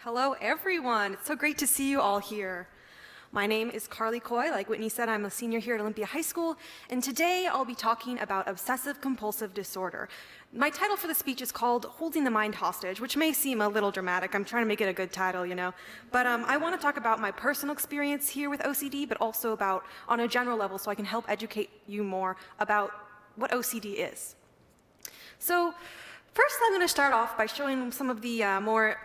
Hello, everyone. It's so great to see you all here. My name is Karli Kooi. Like Whitney said, I'm a senior here at Olympia High School, and today I'll be talking about obsessive-compulsive disorder. My title for the speech is called Holding the Mind Hostage, which may seem a little dramatic. I'm trying to make it a good title, you know. But I want to talk about my personal experience here with OCD, but also about on a general level so I can help educate you more about what OCD is. So first, I'm going to start off by showing some of the more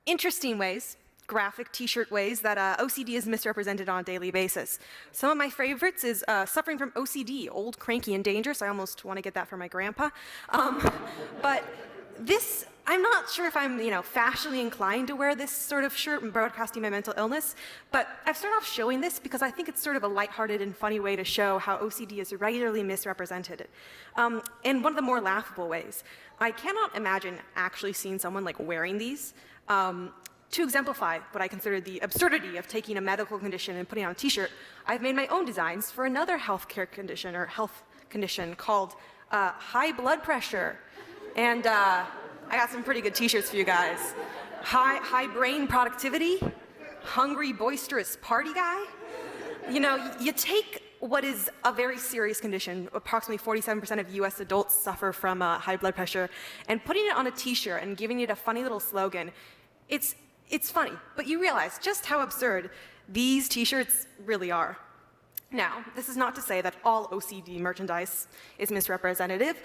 interesting ways, graphic t-shirt ways, that OCD is misrepresented on a daily basis. Some of my favorites is suffering from OCD, old, cranky, and dangerous. I almost want to get that for my grandpa. But this, I'm not sure if I'm, fashionably inclined to wear this sort of shirt and broadcasting my mental illness, but I've started off showing this because I think it's sort of a lighthearted and funny way to show how OCD is regularly misrepresented. In one of the more laughable ways. I cannot imagine actually seeing someone like wearing these. To exemplify what I consider the absurdity of taking a medical condition and putting on a t-shirt, I've made my own designs for another healthcare condition or health condition called high blood pressure. And I got some pretty good t-shirts for you guys. High brain productivity, hungry, boisterous party guy. You take what is a very serious condition, approximately 47% of US adults suffer from high blood pressure, and putting it on a t-shirt and giving it a funny little slogan, it's funny, but you realize just how absurd these t-shirts really are. Now, this is not to say that all OCD merchandise is misrepresentative.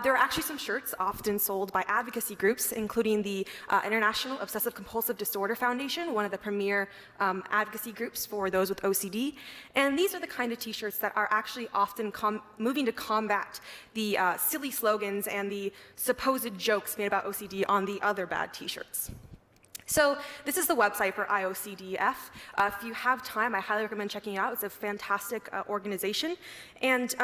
There are actually some shirts often sold by advocacy groups, including the International Obsessive Compulsive Disorder Foundation, one of the premier advocacy groups for those with OCD. And these are the kind of t-shirts that are actually often moving to combat the silly slogans and the supposed jokes made about OCD on the other bad t-shirts. So this is the website for IOCDF. If you have time, I highly recommend checking it out. It's a fantastic organization. And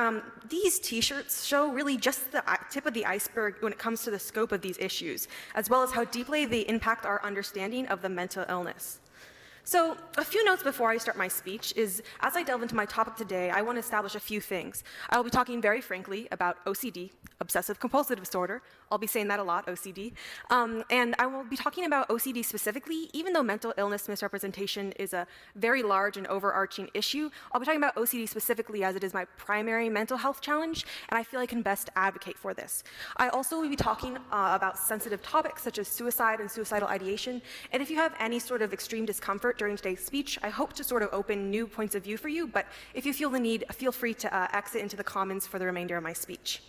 these t-shirts show really just the tip of the iceberg when it comes to the scope of these issues, as well as how deeply they impact our understanding of the mental illness. So a few notes before I start my speech is, as I delve into my topic today, I want to establish a few things. I will be talking very frankly about OCD, obsessive compulsive disorder. I'll be saying that a lot, OCD. And I will be talking about OCD specifically, even though mental illness misrepresentation is a very large and overarching issue. I'll be talking about OCD specifically as it is my primary mental health challenge, and I feel I can best advocate for this. I also will be talking about sensitive topics such as suicide and suicidal ideation. And if you have any sort of extreme discomfort during today's speech, I hope to sort of open new points of view for you, but if you feel the need, feel free to exit into the comments for the remainder of my speech.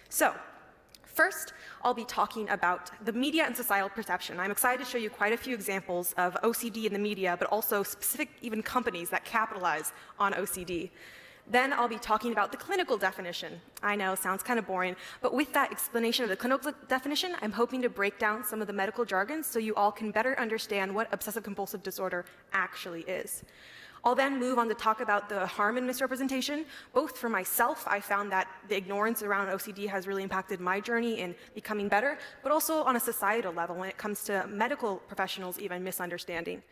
So, first, I'll be talking about the media and societal perception. I'm excited to show you quite a few examples of OCD in the media, but also specific even companies that capitalize on OCD. Then I'll be talking about the clinical definition. I know, sounds kind of boring, but with that explanation of the clinical definition, I'm hoping to break down some of the medical jargon so you all can better understand what obsessive-compulsive disorder actually is. I'll then move on to talk about the harm in misrepresentation. Both for myself, I found that the ignorance around OCD has really impacted my journey in becoming better, but also on a societal level when it comes to medical professionals even misunderstanding.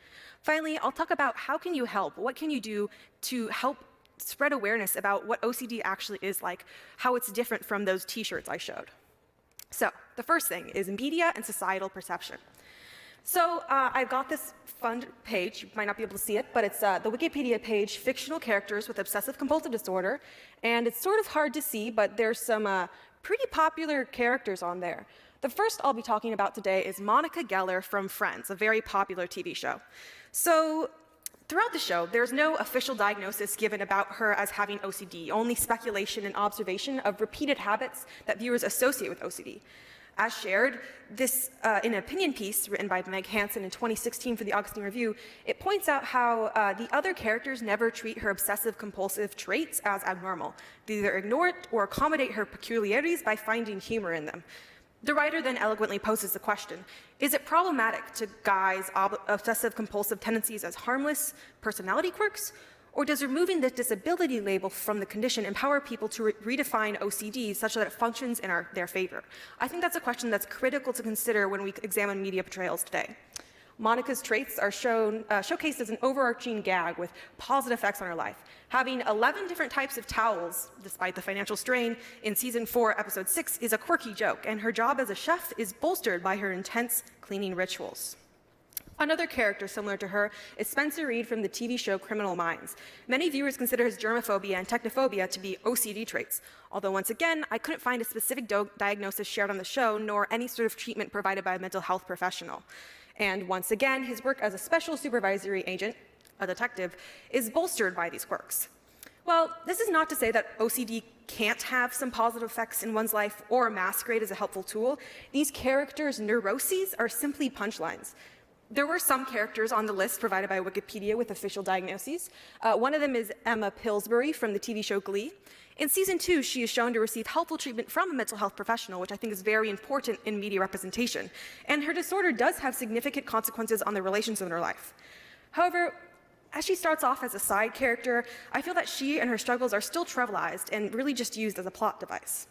Finally, I'll talk about how can you help? What can you do to help spread awareness about what OCD actually is like, how it's different from those t-shirts I showed. So the first thing is media and societal perception. So I've got this fun page, you might not be able to see it, but it's the Wikipedia page, Fictional Characters with Obsessive Compulsive Disorder, and it's sort of hard to see, but there's some pretty popular characters on there. The first I'll be talking about today is Monica Geller from Friends, a very popular TV show. So throughout the show, there's no official diagnosis given about her as having OCD, only speculation and observation of repeated habits that viewers associate with OCD. As shared, this in an opinion piece written by Meg Hansen in 2016 for the Augustine Review, it points out how the other characters never treat her obsessive-compulsive traits as abnormal. They either ignore it or accommodate her peculiarities by finding humor in them. The writer then eloquently poses the question, is it problematic to guise obsessive-compulsive tendencies as harmless personality quirks? Or does removing the disability label from the condition empower people to redefine OCD such that it functions in their favor? I think that's a question that's critical to consider when we examine media portrayals today. Monica's traits are showcased as an overarching gag with positive effects on her life. Having 11 different types of towels, despite the financial strain, in season 4, episode 6, is a quirky joke, and her job as a chef is bolstered by her intense cleaning rituals. Another character similar to her is Spencer Reid from the TV show Criminal Minds. Many viewers consider his germophobia and technophobia to be OCD traits, although once again, I couldn't find a specific diagnosis shared on the show, nor any sort of treatment provided by a mental health professional. And once again, his work as a special supervisory agent, a detective, is bolstered by these quirks. Well, this is not to say that OCD can't have some positive effects in one's life or masquerade as a helpful tool. These characters' neuroses are simply punchlines. There were some characters on the list provided by Wikipedia with official diagnoses. One of them is Emma Pilsbury from the TV show Glee. In season 2, she is shown to receive helpful treatment from a mental health professional, which I think is very important in media representation. And her disorder does have significant consequences on the relations in her life. However, as she starts off as a side character, I feel that she and her struggles are still trivialized and really just used as a plot device.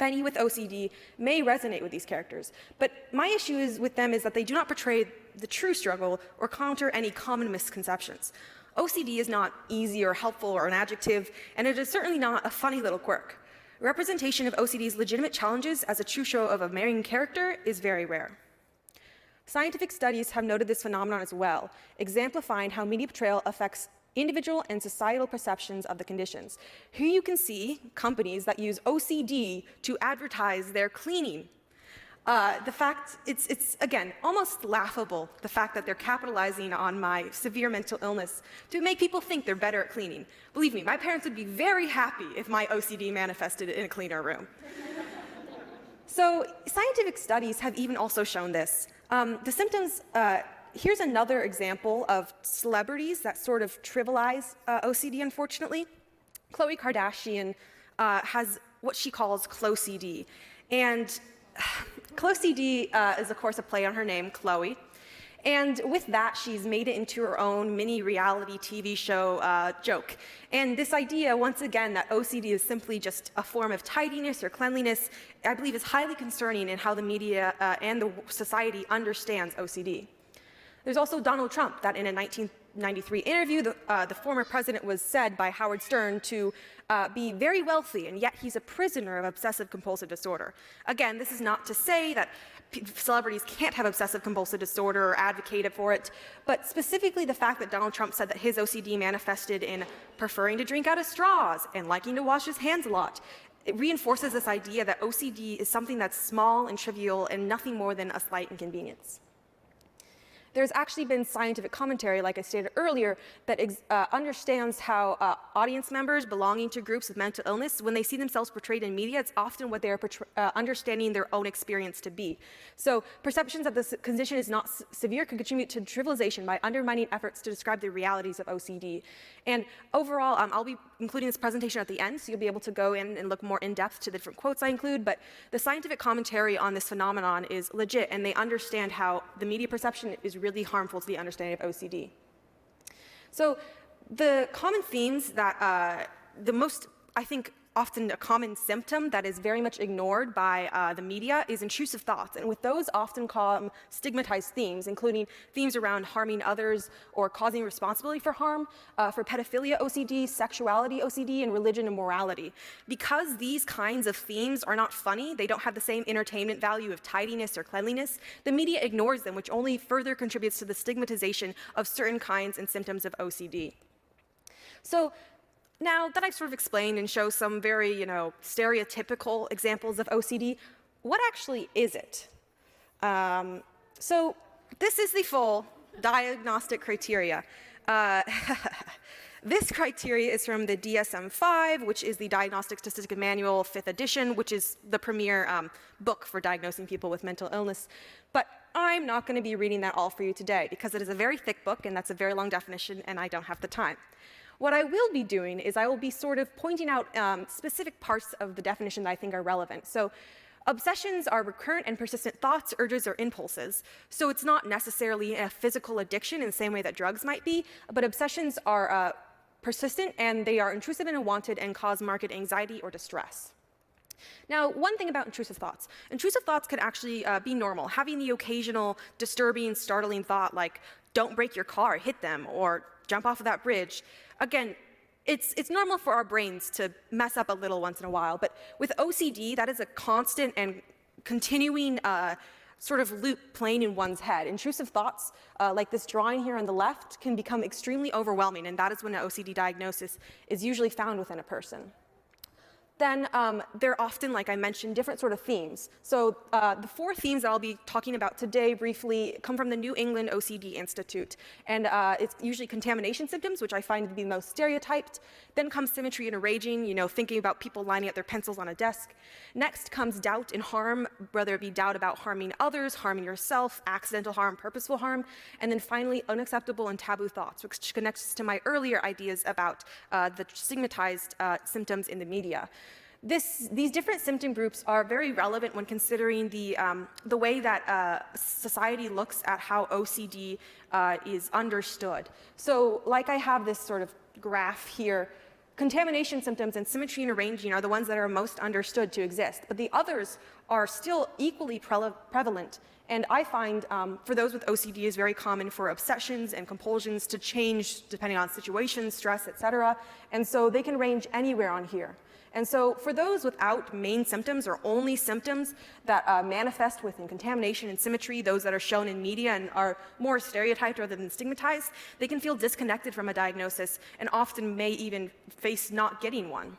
Many with OCD may resonate with these characters, but my issue with them is that they do not portray the true struggle or counter any common misconceptions. OCD is not easy or helpful or an adjective, and it is certainly not a funny little quirk. Representation of OCD's legitimate challenges as a true show of a main character is very rare. Scientific studies have noted this phenomenon as well, exemplifying how media portrayal affects individual and societal perceptions of the conditions. Here you can see companies that use OCD to advertise their cleaning. It's again, almost laughable, the fact that they're capitalizing on my severe mental illness to make people think they're better at cleaning. Believe me, my parents would be very happy if my OCD manifested in a cleaner room. So scientific studies have even also shown this. The symptoms, here's another example of celebrities that sort of trivialize OCD, unfortunately. Khloe Kardashian has what she calls CloCD. And CloCD is, of course, a play on her name, Chloe. And with that, she's made it into her own mini reality TV show joke. And this idea, once again, that OCD is simply just a form of tidiness or cleanliness, I believe is highly concerning in how the media and the society understands OCD. There's also Donald Trump, that in a 1993 interview, the former president was said by Howard Stern to be very wealthy, and yet he's a prisoner of obsessive compulsive disorder. Again, this is not to say that celebrities can't have obsessive compulsive disorder or advocate for it, but specifically the fact that Donald Trump said that his OCD manifested in preferring to drink out of straws and liking to wash his hands a lot. It reinforces this idea that OCD is something that's small and trivial and nothing more than a slight inconvenience. There's actually been scientific commentary, like I stated earlier, that understands how audience members belonging to groups with mental illness, when they see themselves portrayed in media, it's often what they are understanding their own experience to be. So perceptions that this condition is not severe can contribute to trivialization by undermining efforts to describe the realities of OCD. And overall, I'll be including this presentation at the end, so you'll be able to go in and look more in depth to the different quotes I include, but the scientific commentary on this phenomenon is legit, and they understand how the media perception is really harmful to the understanding of OCD. So the common themes that, the most, I think, often a common symptom that is very much ignored by the media is intrusive thoughts. And with those often come stigmatized themes, including themes around harming others or causing responsibility for harm, for pedophilia OCD, sexuality OCD, and religion and morality. Because these kinds of themes are not funny, they don't have the same entertainment value of tidiness or cleanliness, the media ignores them, which only further contributes to the stigmatization of certain kinds and symptoms of OCD. So, now that I've sort of explained and show some very, stereotypical examples of OCD, what actually is it? So this is the full diagnostic criteria. This criteria is from the DSM-5, which is the Diagnostic Statistical Manual 5th edition, which is the premier book for diagnosing people with mental illness. But I'm not going to be reading that all for you today because it is a very thick book and that's a very long definition and I don't have the time. What I will be doing is I will be sort of pointing out specific parts of the definition that I think are relevant. So obsessions are recurrent and persistent thoughts, urges, or impulses. So it's not necessarily a physical addiction in the same way that drugs might be, but obsessions are persistent and they are intrusive and unwanted and cause marked anxiety or distress. Now, one thing about intrusive thoughts could actually be normal. Having the occasional disturbing, startling thought like, don't break your car, hit them, or jump off of that bridge. Again, it's normal for our brains to mess up a little once in a while, but with OCD, that is a constant and continuing sort of loop playing in one's head. Intrusive thoughts, like this drawing here on the left, can become extremely overwhelming, and that is when an OCD diagnosis is usually found within a person. Then they're often, like I mentioned, different sort of themes. So the 4 themes that I'll be talking about today briefly come from the New England OCD Institute. And it's usually contamination symptoms, which I find to be the most stereotyped. Then comes symmetry and arranging, thinking about people lining up their pencils on a desk. Next comes doubt and harm, whether it be doubt about harming others, harming yourself, accidental harm, purposeful harm. And then finally, unacceptable and taboo thoughts, which connects to my earlier ideas about the stigmatized symptoms in the media. These different symptom groups are very relevant when considering the way that society looks at how OCD is understood. So like I have this sort of graph here, contamination symptoms and symmetry and arranging are the ones that are most understood to exist, but the others are still equally prevalent. And I find for those with OCD is very common for obsessions and compulsions to change depending on situations, stress, etc. And so they can range anywhere on here. And so for those without main symptoms or only symptoms that manifest within contamination and symmetry, those that are shown in media and are more stereotyped rather than stigmatized, they can feel disconnected from a diagnosis and often may even face not getting one.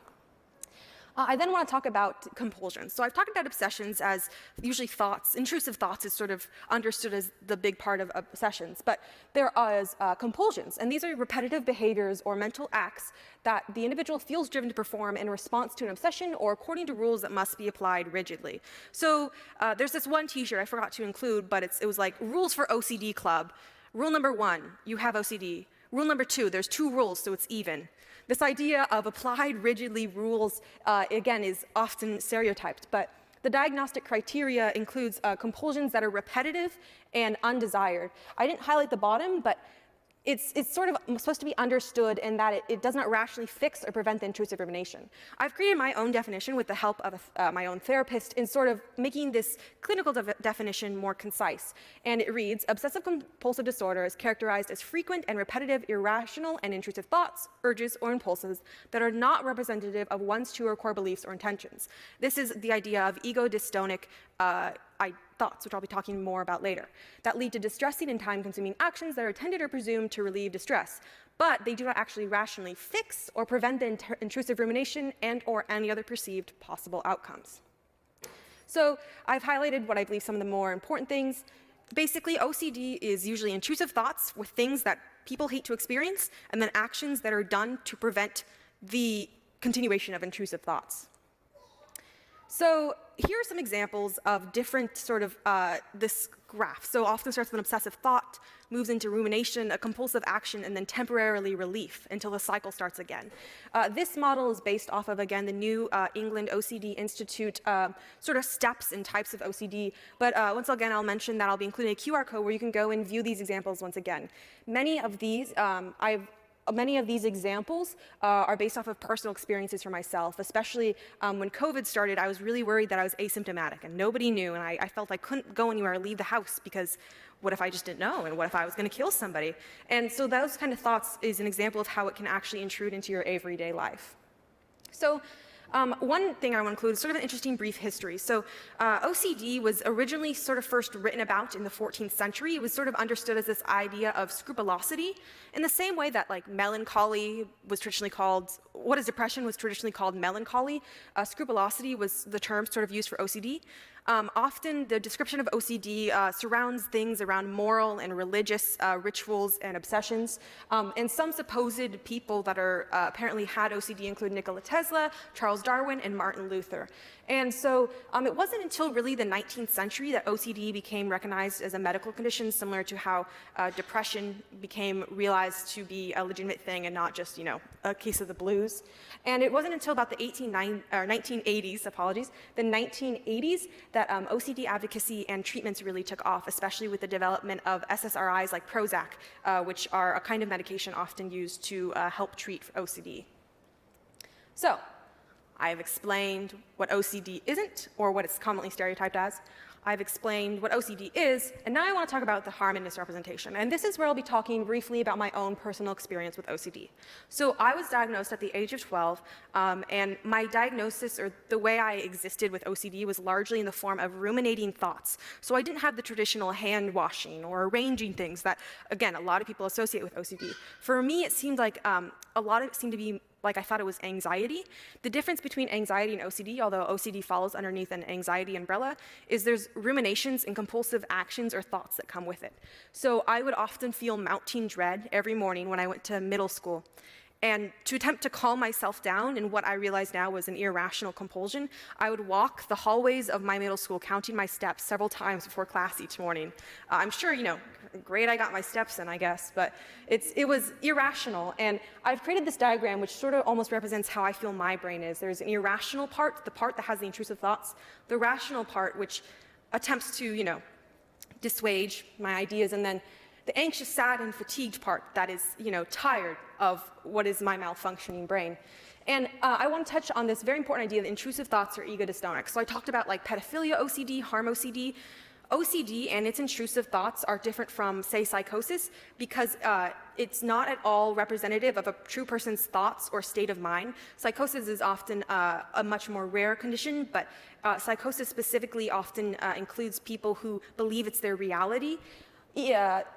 I then want to talk about compulsions. So I've talked about obsessions as usually thoughts. Intrusive thoughts is sort of understood as the big part of obsessions, but there is compulsions, and these are repetitive behaviors or mental acts that the individual feels driven to perform in response to an obsession or according to rules that must be applied rigidly. So there's this one t-shirt I forgot to include, but it was like, rules for OCD club. Rule number 1, you have OCD. Rule number 2, there's 2 rules, so it's even. This idea of applied rigidly rules, again, is often stereotyped, but the diagnostic criteria includes compulsions that are repetitive and undesired. I didn't highlight the bottom, but it's sort of supposed to be understood in that it does not rationally fix or prevent the intrusive rumination. I've created my own definition with the help of my own therapist in sort of making this clinical definition more concise. And it reads, obsessive compulsive disorder is characterized as frequent and repetitive, irrational and intrusive thoughts, urges, or impulses that are not representative of one's true or core beliefs or intentions. This is the idea of ego-dystonic thoughts, which I'll be talking more about later, that lead to distressing and time-consuming actions that are intended or presumed to relieve distress, but they do not actually rationally fix or prevent the intrusive rumination and or any other perceived possible outcomes. So I've highlighted what I believe some of the more important things. Basically, OCD is usually intrusive thoughts with things that people hate to experience, and then actions that are done to prevent the continuation of intrusive thoughts. So here are some examples of different sort of this graph. So often starts with an obsessive thought, moves into rumination, a compulsive action, and then temporarily relief until the cycle starts again. This model is based off of, again, the New England OCD Institute sort of steps and types of OCD. But once again, I'll mention that I'll be including a QR code where you can go and view these examples once again. Many of these examples are based off of personal experiences for myself, especially when COVID started. I was really worried that I was asymptomatic and nobody knew, and I felt I couldn't go anywhere or leave the house because what if I just didn't know, and what if I was going to kill somebody? And so those kind of thoughts is an example of how it can actually intrude into your everyday life. So one thing I want to include is sort of an interesting brief history. So OCD was originally sort of first written about in the 14th century. It was sort of understood as this idea of scrupulosity in the same way that like melancholy was traditionally called, what is depression was traditionally called melancholy. Scrupulosity was the term sort of used for OCD. Often the description of OCD surrounds things around moral and religious rituals and obsessions. And some supposed people that are apparently had OCD include Nikola Tesla, Charles Darwin, and Martin Luther. And so it wasn't until really the 19th century that OCD became recognized as a medical condition, similar to how depression became realized to be a legitimate thing and not just, a case of the blues. And it wasn't until about the 1980s, the 1980s, that OCD advocacy and treatments really took off, especially with the development of SSRIs like Prozac, which are a kind of medication often used to help treat OCD. So, I've explained what OCD isn't, or what it's commonly stereotyped as. I've explained what OCD is, and now I want to talk about the harm and misrepresentation. And this is where I'll be talking briefly about my own personal experience with OCD. So I was diagnosed at the age of 12, and my diagnosis, or the way I existed with OCD, was largely in the form of ruminating thoughts. So I didn't have the traditional hand washing or arranging things that, again, a lot of people associate with OCD. For me, it seemed like a lot of it seemed to be like I thought it was anxiety. The difference between anxiety and OCD, although OCD falls underneath an anxiety umbrella, is there's ruminations and compulsive actions or thoughts that come with it. So I would often feel mounting dread every morning when I went to middle school. And to attempt to calm myself down in what I realize now was an irrational compulsion, I would walk the hallways of my middle school, counting my steps several times before class each morning. I'm sure, great I got my steps in, I guess, but it was irrational. And I've created this diagram which sort of almost represents how I feel my brain is. There's an irrational part, the part that has the intrusive thoughts, the rational part which attempts to, dissuade my ideas, and then the anxious, sad, and fatigued part that is, tired of what is my malfunctioning brain. And I want to touch on this very important idea that intrusive thoughts are ego dystonic. So I talked about pedophilia OCD, harm OCD. OCD and its intrusive thoughts are different from, say, psychosis because it's not at all representative of a true person's thoughts or state of mind. Psychosis is often a much more rare condition, but psychosis specifically often includes people who believe it's their reality.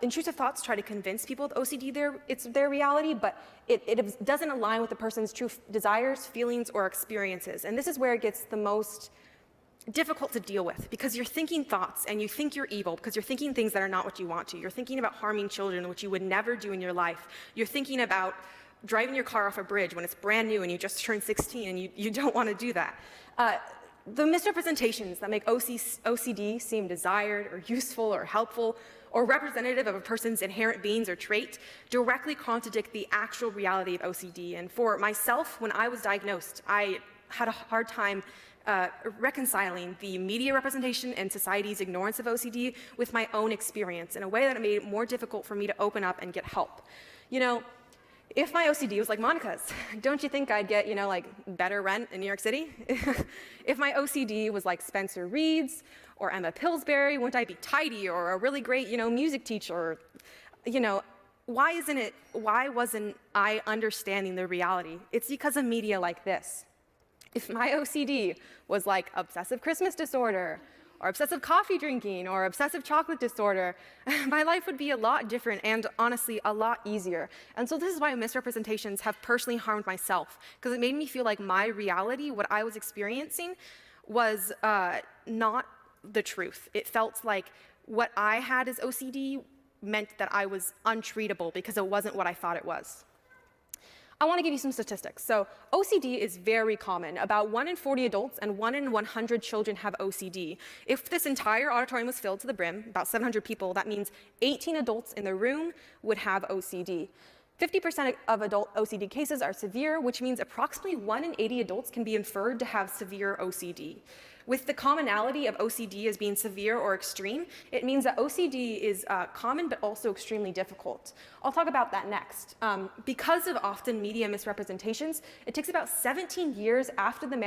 Intrusive thoughts try to convince people with OCD it's their reality, but it doesn't align with the person's true desires, feelings, or experiences. And this is where it gets the most difficult to deal with, because you're thinking thoughts and you think you're evil because you're thinking things that are not what you want to. You're thinking about harming children, which you would never do in your life. You're thinking about driving your car off a bridge when it's brand new and you just turned 16 and you don't want to do that. The misrepresentations that make OCD seem desired or useful or helpful or representative of a person's inherent beings or trait directly contradict the actual reality of OCD. And for myself, when I was diagnosed, I had a hard time reconciling the media representation and society's ignorance of OCD with my own experience in a way that it made it more difficult for me to open up and get help. If my OCD was like Monica's, don't you think I'd get, better rent in New York City? If my OCD was like Spencer Reed's or Emma Pilsbury, wouldn't I be tidy or a really great, music teacher? Why wasn't I understanding the reality? It's because of media like this. If my OCD was like obsessive Christmas disorder, or obsessive coffee drinking, or obsessive chocolate disorder, my life would be a lot different and honestly a lot easier. And so this is why misrepresentations have personally harmed myself, because it made me feel like my reality, what I was experiencing, was not the truth. It felt like what I had as OCD meant that I was untreatable because it wasn't what I thought it was. I want to give you some statistics. So OCD is very common. About 1 in 40 adults and 1 in 100 children have OCD. If this entire auditorium was filled to the brim, about 700 people, that means 18 adults in the room would have OCD. 50% of adult OCD cases are severe, which means approximately 1 in 80 adults can be inferred to have severe OCD. With the commonality of OCD as being severe or extreme, it means that OCD is common but also extremely difficult. I'll talk about that next. Because of often media misrepresentations, it takes about 17 years after the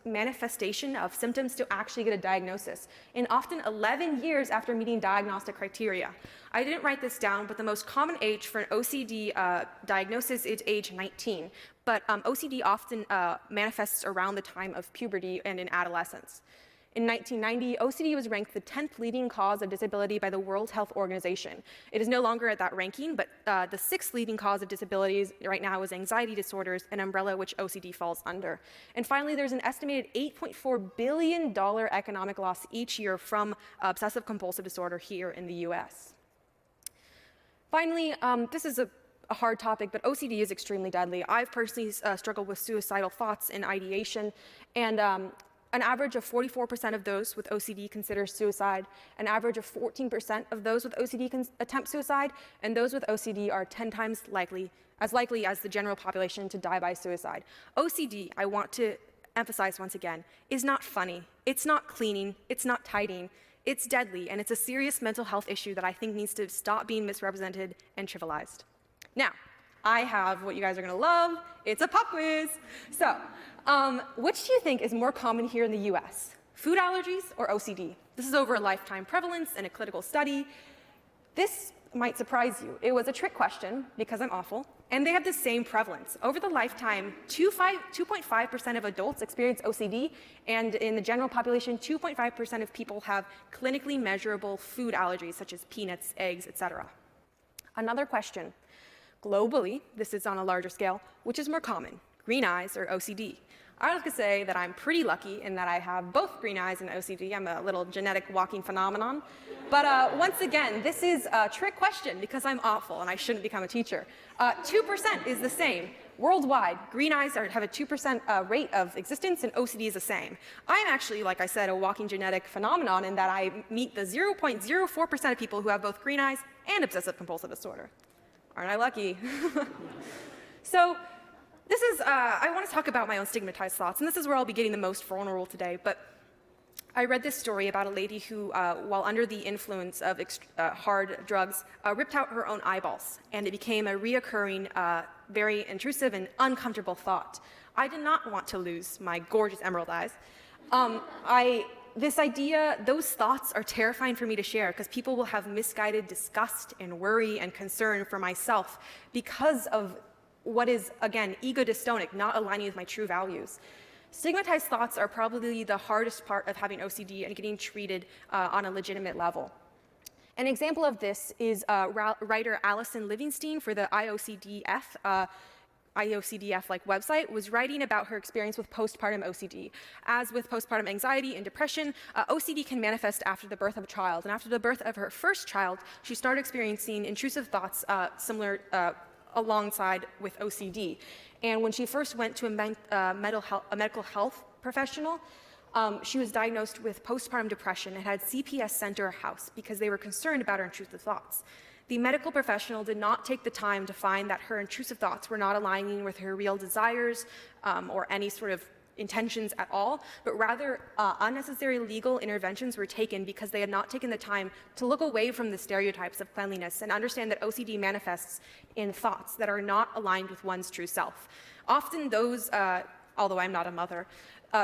manifestation of symptoms to actually get a diagnosis, and often 11 years after meeting diagnostic criteria. I didn't write this down, but the most common age for an OCD diagnosis is age 19. But OCD often manifests around the time of puberty and in adolescence. In 1990, OCD was ranked the 10th leading cause of disability by the World Health Organization. It is no longer at that ranking, but the 6th leading cause of disabilities right now is anxiety disorders, an umbrella which OCD falls under. And finally, there's an estimated $8.4 billion economic loss each year from obsessive compulsive disorder here in the US. Finally, this is a hard topic, but OCD is extremely deadly. I've personally struggled with suicidal thoughts and ideation, and an average of 44% of those with OCD consider suicide, an average of 14% of those with OCD attempt suicide, and those with OCD are 10 times as likely as the general population to die by suicide. OCD, I want to emphasize once again, is not funny. It's not cleaning. It's not tidying. It's deadly, and it's a serious mental health issue that I think needs to stop being misrepresented and trivialized. Now, I have what you guys are going to love. It's a pop quiz. So, which do you think is more common here in the US? Food allergies or OCD? This is over a lifetime prevalence in a clinical study. This might surprise you. It was a trick question because I'm awful, and they have the same prevalence. Over the lifetime, 2.5% of adults experience OCD, and in the general population, 2.5% of people have clinically measurable food allergies, such as peanuts, eggs, etc. Another question. Globally, this is on a larger scale, which is more common, green eyes or OCD? I have to say that I'm pretty lucky in that I have both green eyes and OCD. I'm a little genetic walking phenomenon. But once again, this is a trick question because I'm awful and I shouldn't become a teacher. 2% is the same. Worldwide, green eyes have a 2% rate of existence, and OCD is the same. I'm actually, like I said, a walking genetic phenomenon in that I meet the 0.04% of people who have both green eyes and obsessive compulsive disorder. Aren't I lucky? So, this is, I want to talk about my own stigmatized thoughts, and this is where I'll be getting the most vulnerable today. But I read this story about a lady who, while under the influence of hard drugs, ripped out her own eyeballs, and it became a reoccurring, very intrusive and uncomfortable thought. I did not want to lose my gorgeous emerald eyes. This idea, those thoughts are terrifying for me to share because people will have misguided disgust and worry and concern for myself because of what is, again, ego-dystonic, not aligning with my true values. Stigmatized thoughts are probably the hardest part of having OCD and getting treated on a legitimate level. An example of this is writer Allison Livingston for the IOCDF website was writing about her experience with postpartum OCD. As with postpartum anxiety and depression, OCD can manifest after the birth of a child. And after the birth of her first child, she started experiencing intrusive thoughts similar alongside with OCD. And when she first went to a medical health professional, she was diagnosed with postpartum depression and had CPS sent to her house because they were concerned about her intrusive thoughts. The medical professional did not take the time to find that her intrusive thoughts were not aligning with her real desires or any sort of intentions at all, but rather unnecessary legal interventions were taken because they had not taken the time to look away from the stereotypes of cleanliness and understand that OCD manifests in thoughts that are not aligned with one's true self. Often those, although I'm not a mother,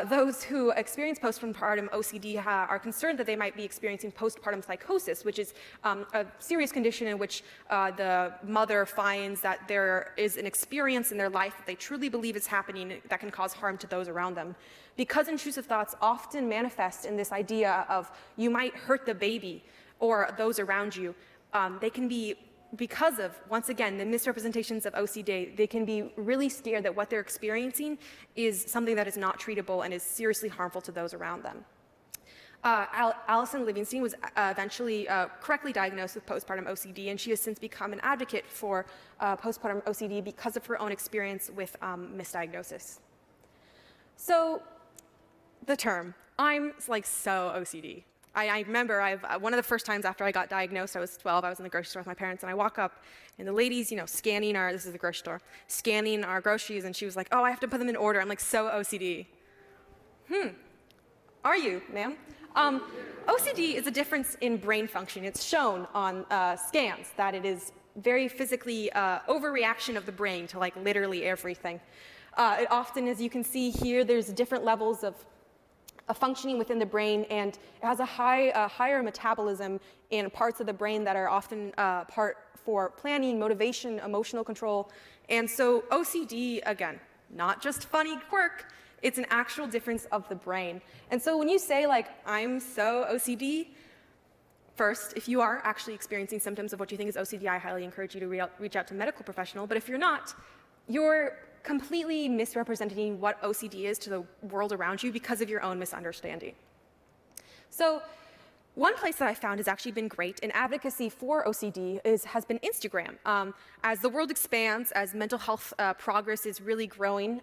those who experience postpartum OCD are concerned that they might be experiencing postpartum psychosis, which is a serious condition in which the mother finds that there is an experience in their life that they truly believe is happening that can cause harm to those around them. Because intrusive thoughts often manifest in this idea of you might hurt the baby or those around you, they can be, because of, once again, the misrepresentations of OCD, they can be really scared that what they're experiencing is something that is not treatable and is seriously harmful to those around them. Allison Livingston was eventually correctly diagnosed with postpartum OCD, and she has since become an advocate for postpartum OCD because of her own experience with misdiagnosis. So, the term, I'm so OCD. I remember one of the first times after I got diagnosed, I was 12, I was in the grocery store with my parents, and I walk up, and the lady's, scanning this is the grocery store, scanning our groceries, and she was like, oh, I have to put them in order. I'm like, so OCD. Are you, ma'am? OCD is a difference in brain function. It's shown on scans that it is very physically overreaction of the brain to literally everything. It often, as you can see here, there's different levels of functioning within the brain, and it has a higher metabolism in parts of the brain that are often part for planning, motivation, emotional control. And so OCD, again, not just funny quirk, it's an actual difference of the brain. And so when you say I'm so OCD, first, if you are actually experiencing symptoms of what you think is OCD, I highly encourage you to reach out to a medical professional. But if you're not, you're completely misrepresenting what OCD is to the world around you because of your own misunderstanding. So one place that I found has actually been great in advocacy for OCD has been Instagram. As the world expands, as mental health progress is really growing,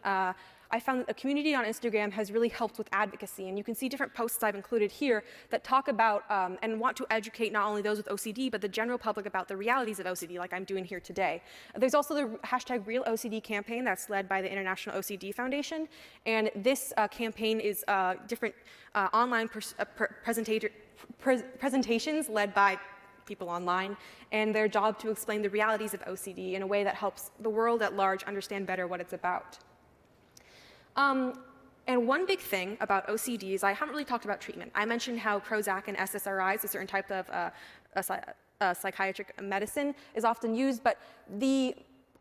I found that the community on Instagram has really helped with advocacy, and you can see different posts I've included here that talk about and want to educate not only those with OCD, but the general public about the realities of OCD, like I'm doing here today. There's also the #RealOCD campaign that's led by the International OCD Foundation, and this campaign is different online presentations led by people online, and their job to explain the realities of OCD in a way that helps the world at large understand better what it's about. And one big thing about OCD is I haven't really talked about treatment. I mentioned how Prozac and SSRIs, a certain type of psychiatric medicine, is often used, but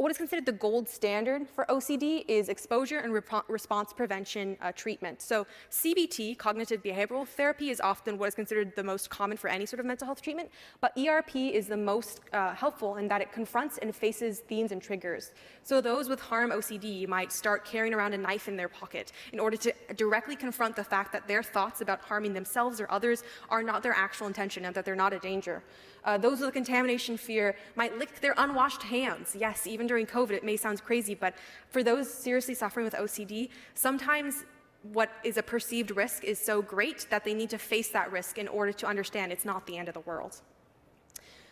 what is considered the gold standard for OCD is exposure and response prevention treatment. So CBT, cognitive behavioral therapy, is often what is considered the most common for any sort of mental health treatment, but ERP is the most helpful in that it confronts and faces themes and triggers. So those with harm OCD might start carrying around a knife in their pocket in order to directly confront the fact that their thoughts about harming themselves or others are not their actual intention and that they're not a danger. Those with contamination fear might lick their unwashed hands. Yes, even during COVID, it may sound crazy, but for those seriously suffering with OCD, sometimes what is a perceived risk is so great that they need to face that risk in order to understand it's not the end of the world.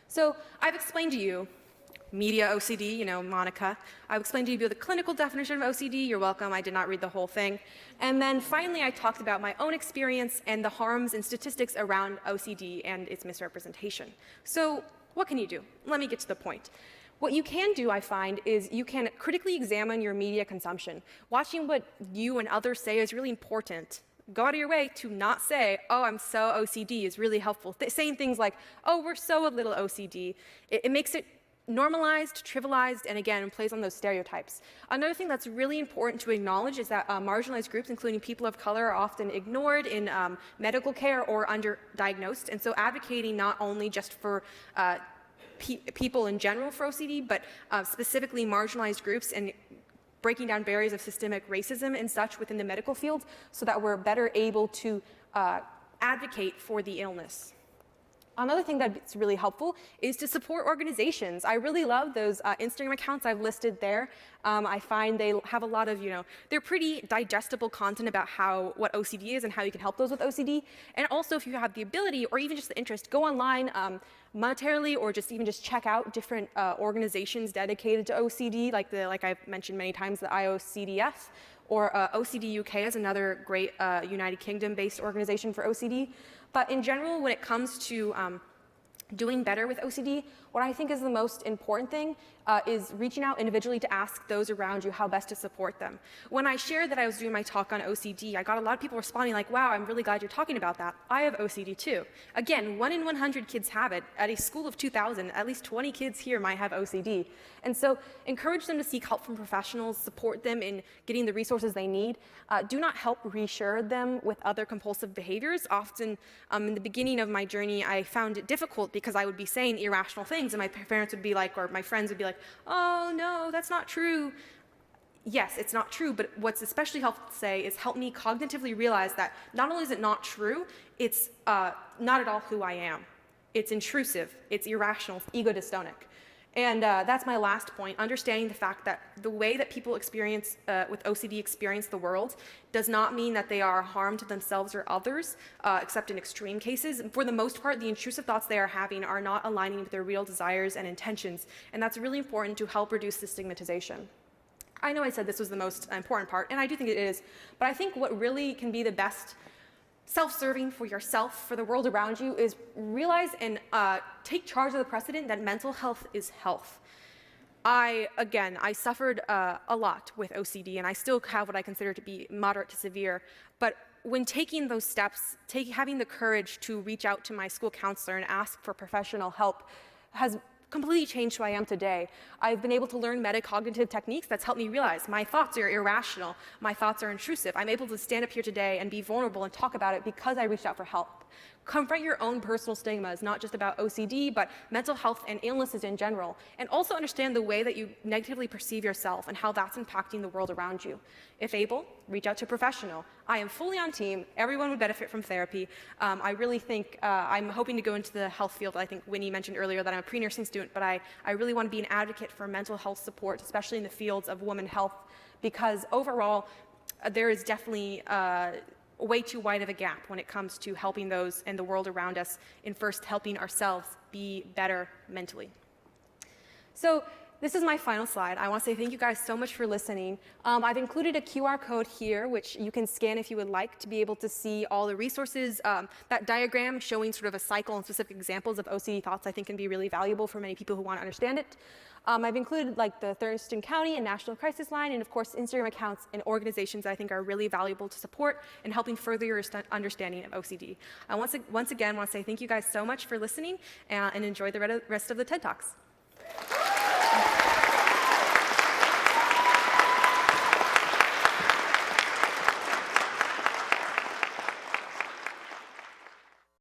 So I've explained to you media OCD, Monica. I've explained to you the clinical definition of OCD. You're welcome. I did not read the whole thing. And then finally, I talked about my own experience and the harms and statistics around OCD and its misrepresentation. So what can you do? Let me get to the point. What you can do, I find, is you can critically examine your media consumption. Watching what you and others say is really important. Go out of your way to not say, oh, I'm so OCD, is really helpful. Saying things like, oh, we're so a little OCD. It makes it normalized, trivialized, and again, plays on those stereotypes. Another thing that's really important to acknowledge is that marginalized groups, including people of color, are often ignored in medical care or underdiagnosed. And so advocating not only just for people in general for OCD, but specifically marginalized groups and breaking down barriers of systemic racism and such within the medical field so that we're better able to advocate for the illness. Another thing that's really helpful is to support organizations. I really love those Instagram accounts I've listed there. I find they have a lot of, they're pretty digestible content about what OCD is and how you can help those with OCD. And also, if you have the ability or even just the interest, go online monetarily or just check out different organizations dedicated to OCD, like I've mentioned many times, the IOCDF. Or OCD UK is another great United Kingdom-based organization for OCD. But in general, when it comes to doing better with OCD, what I think is the most important thing is reaching out individually to ask those around you how best to support them. When I shared that I was doing my talk on OCD, I got a lot of people responding like, wow, I'm really glad you're talking about that. I have OCD too. Again, 1 in 100 kids have it. At a school of 2,000, at least 20 kids here might have OCD. And so encourage them to seek help from professionals, support them in getting the resources they need. Do not help reassure them with other compulsive behaviors. Often in the beginning of my journey, I found it difficult because I would be saying irrational things and my parents would be like, or my friends would be like, oh no, that's not true. Yes, it's not true, but what's especially helpful to say is help me cognitively realize that not only is it not true, it's not at all who I am. It's intrusive, it's irrational, it's ego dystonic. And that's my last point, understanding the fact that the way that people experience, with OCD experience the world does not mean that they are harm to themselves or others, except in extreme cases. For the most part, the intrusive thoughts they are having are not aligning with their real desires and intentions, and that's really important to help reduce the stigmatization. I know I said this was the most important part, and I do think it is, but I think what really can be the best self-serving for yourself, for the world around you, is realize and take charge of the precedent that mental health is health. I suffered a lot with OCD, and I still have what I consider to be moderate to severe, but when taking those steps, having the courage to reach out to my school counselor and ask for professional help has completely changed who I am today. I've been able to learn metacognitive techniques that's helped me realize my thoughts are irrational, my thoughts are intrusive. I'm able to stand up here today and be vulnerable and talk about it because I reached out for help. Confront your own personal stigmas, not just about OCD, but mental health and illnesses in general. And also understand the way that you negatively perceive yourself and how that's impacting the world around you. If able, reach out to a professional. I am fully on team. Everyone would benefit from therapy. I really think, I'm hoping to go into the health field. I think Winnie mentioned earlier that I'm a pre-nursing student, but I really want to be an advocate for mental health support, especially in the fields of women's health, because overall, there is definitely way too wide of a gap when it comes to helping those in the world around us and first helping ourselves be better mentally. So this is my final slide. I want to say thank you guys so much for listening. I've included a QR code here, which you can scan if you would like to be able to see all the resources. That diagram showing sort of a cycle and specific examples of OCD thoughts I think can be really valuable for many people who want to understand it. I've included like the Thurston County and National Crisis Line, and of course Instagram accounts and organizations that I think are really valuable to support in helping further your understanding of OCD. I once again want to say thank you guys so much for listening and enjoy the rest of the TED Talks.